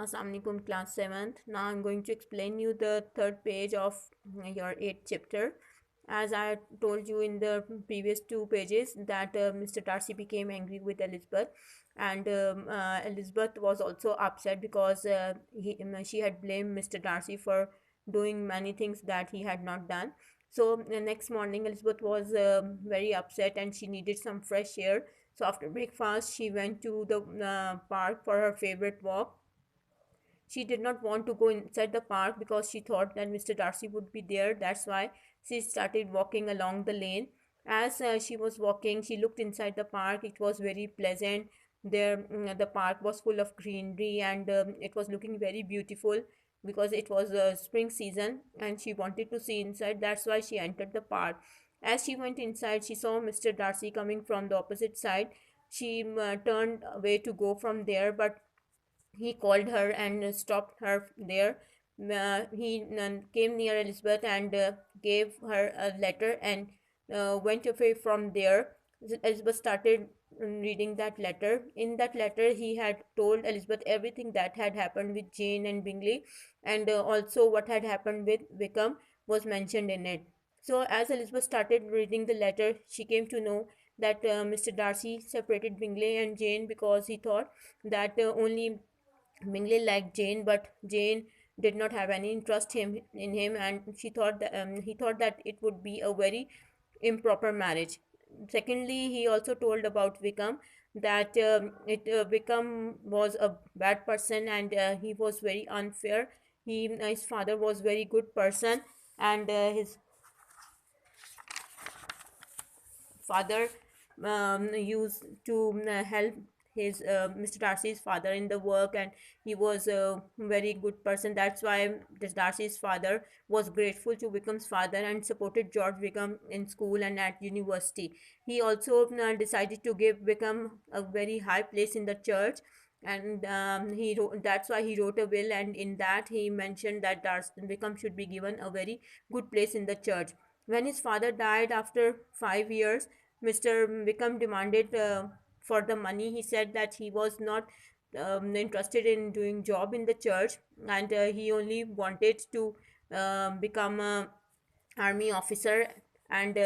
Assalamualaikum class 7th. Now I'm going to explain you the third page of your 8th chapter. As I told you in the previous two pages that Mr. Darcy became angry with Elizabeth, and Elizabeth was also upset because she had blamed Mr. Darcy for doing many things that he had not done. So the next morning Elizabeth was very upset and she needed some fresh air. So after breakfast she went to the park for her favorite walk. She did not want to go inside the park because she thought that Mr. Darcy would be there. That's why she started walking along the lane. As she was walking, she looked inside the park. It was very pleasant. There, the park was full of greenery and it was looking very beautiful because it was spring season and she wanted to see inside. That's why she entered the park. As she went inside, she saw Mr. Darcy coming from the opposite side. She turned away to go from there, but he called her and stopped her there. He came near Elizabeth and gave her a letter and went away from there. Elizabeth started reading that letter. In that letter, he had told Elizabeth everything that had happened with Jane and Bingley, and also what had happened with Wickham was mentioned in it. So, as Elizabeth started reading the letter, she came to know that Mr. Darcy separated Bingley and Jane because he thought that only Bingley liked Jane, but Jane did not have any interest in him, and she thought that he thought that it would be a very improper marriage. Secondly, he also told about Wickham that Wickham was a bad person and he was very unfair. His father was very good person, and his father used to help his Mr. Darcy's father in the work, and he was a very good person. That's why this Darcy's father was grateful to Wickham's father and supported George Wickham in school and at university. He also decided to give Wickham a very high place in the church, and he wrote, that's why he wrote a will, and in that he mentioned that Wickham should be given a very good place in the church. When his father died after 5 years, Mr. Wickham demanded for the money. He said that he was not interested in doing job in the church, and he only wanted to become a army officer, and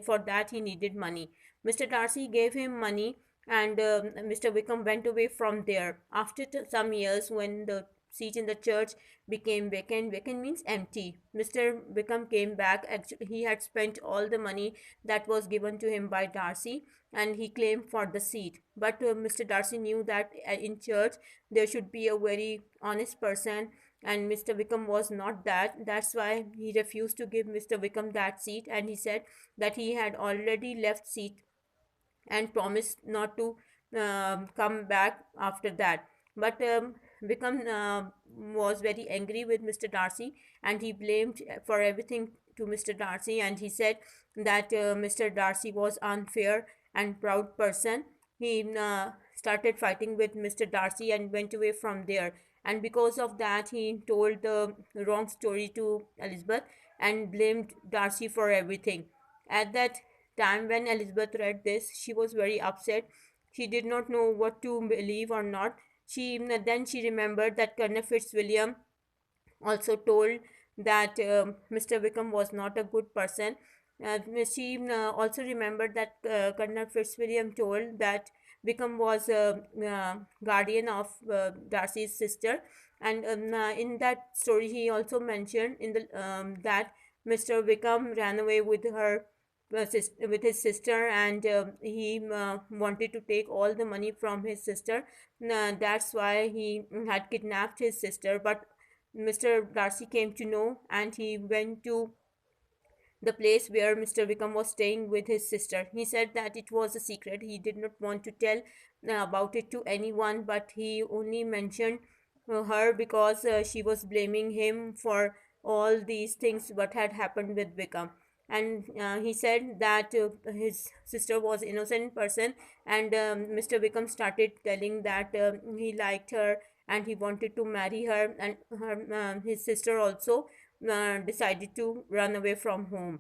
for that he needed money. Mr. Darcy gave him money, and Mr. Wickham went away from there. After some years, when the seat in the church became vacant, vacant means empty, Mr. Wickham came back. Actually, he had spent all the money that was given to him by Darcy, and he claimed for the seat. But Mr. Darcy knew that in church there should be a very honest person, and Mr. Wickham was not that. That's why he refused to give Mr. Wickham that seat, and he said that he had already left seat and promised not to come back after that. But Wickham was very angry with Mr. Darcy, and he blamed for everything to Mr. Darcy, and he said that Mr. Darcy was unfair and proud person. He started fighting with Mr. Darcy and went away from there. And because of that, he told the wrong story to Elizabeth and blamed Darcy for everything. At that time, when Elizabeth read this, she was very upset. She did not know what to believe or not. She remembered that Colonel Fitzwilliam also told that Mr. Wickham was not a good person. She also remembered that Colonel Fitzwilliam told that Wickham was a guardian of Darcy's sister, and in that story he also mentioned in the that Mr. Wickham ran away with her with his sister, and he wanted to take all the money from his sister. That's why he had kidnapped his sister. But Mr. Darcy came to know, and he went to the place where Mr. Wickham was staying with his sister. He said that it was a secret. He did not want to tell about it to anyone, but he only mentioned her because she was blaming him for all these things what had happened with Wickham. And he said that his sister was innocent person, and Mr. Wickham started telling that he liked her and he wanted to marry her, and his sister also decided to run away from home.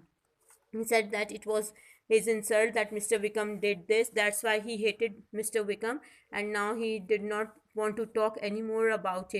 He said that it was his insult that Mr. Wickham did this. That's why he hated Mr. Wickham, and now he did not want to talk anymore about him.